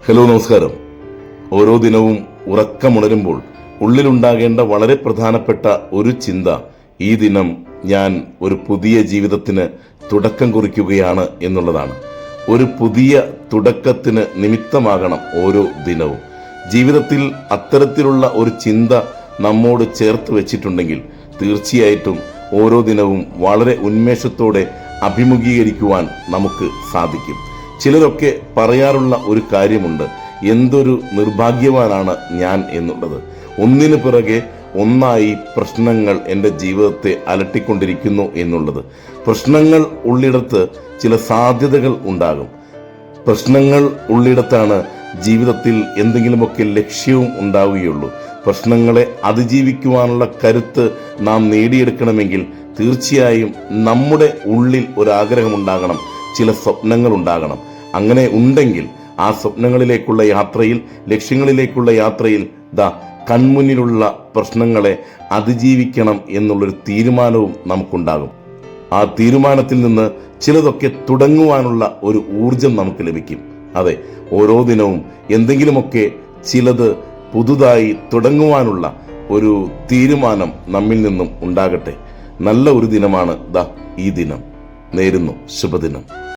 Hello, നമസ്കാരം. ഓരോ ദിനവും ഉറക്കമുണരുമ്പോൾ ഉള്ളിലുണ്ടാകേണ്ട വളരെ പ്രധാനപ്പെട്ട ഒരു ചിന്ത, ഈ ദിനം ഞാൻ ഒരു പുതിയ ജീവിതത്തിന് തുടക്കം കുറിക്കുകയാണ് എന്നുള്ളതാണ്. ഒരു പുതിയ തുടക്കത്തിന് നിമിത്തമാകണം ഓരോ ദിനവും. ജീവിതത്തിൽ അത്തരത്തിലുള്ള ഒരു ചിന്ത നമ്മോട് ചേർത്ത് വെച്ചിട്ടുണ്ടെങ്കിൽ തീർച്ചയായിട്ടും ഓരോ ദിനവും വളരെ ഉന്മേഷത്തോടെ അഭിമുഖീകരിക്കുവാൻ നമുക്ക് സാധിക്കും. ചിലരൊക്കെ പറയാറുള്ള ഒരു കാര്യമുണ്ട്, എന്തൊരു നിർഭാഗ്യവാനാണ് ഞാൻ എന്നുള്ളത്. ഒന്നിനു പിറകെ ഒന്നായി പ്രശ്നങ്ങൾ എൻ്റെ ജീവിതത്തെ അലട്ടിക്കൊണ്ടിരിക്കുന്നു എന്നുള്ളത്. പ്രശ്നങ്ങൾ ഉള്ളിടത്ത് ചില സാധ്യതകൾ ഉണ്ടാകും. പ്രശ്നങ്ങൾ ഉള്ളിടത്താണ് ജീവിതത്തിൽ എന്തെങ്കിലുമൊക്കെ ലക്ഷ്യവും ഉണ്ടാവുകയുള്ളൂ. പ്രശ്നങ്ങളെ അതിജീവിക്കുവാനുള്ള കരുത്ത് നാം നേടിയെടുക്കണമെങ്കിൽ തീർച്ചയായും നമ്മുടെ ഉള്ളിൽ ഒരാഗ്രഹമുണ്ടാകണം, ചില സ്വപ്നങ്ങൾ ഉണ്ടാകണം. അങ്ങനെ ഉണ്ടെങ്കിൽ ആ സ്വപ്നങ്ങളിലേക്കുള്ള യാത്രയിൽ, ലക്ഷ്യങ്ങളിലേക്കുള്ള യാത്രയിൽ കൺമുന്നിലുള്ള പ്രശ്നങ്ങളെ അതിജീവിക്കണം എന്നുള്ളൊരു തീരുമാനവും നമുക്കുണ്ടാകും. ആ തീരുമാനത്തിൽ നിന്ന് ചിലതൊക്കെ തുടങ്ങുവാനുള്ള ഒരു ഊർജം നമുക്ക് ലഭിക്കും. അതെ, ഓരോ ദിനവും എന്തെങ്കിലുമൊക്കെ ചിലത് പുതുതായി തുടങ്ങുവാനുള്ള ഒരു തീരുമാനം നമ്മിൽ നിന്നും ഉണ്ടാകട്ടെ. നല്ല ഒരു ദിനമാണ് ഈ ദിനം. നേരുന്നു ശുഭദിനം.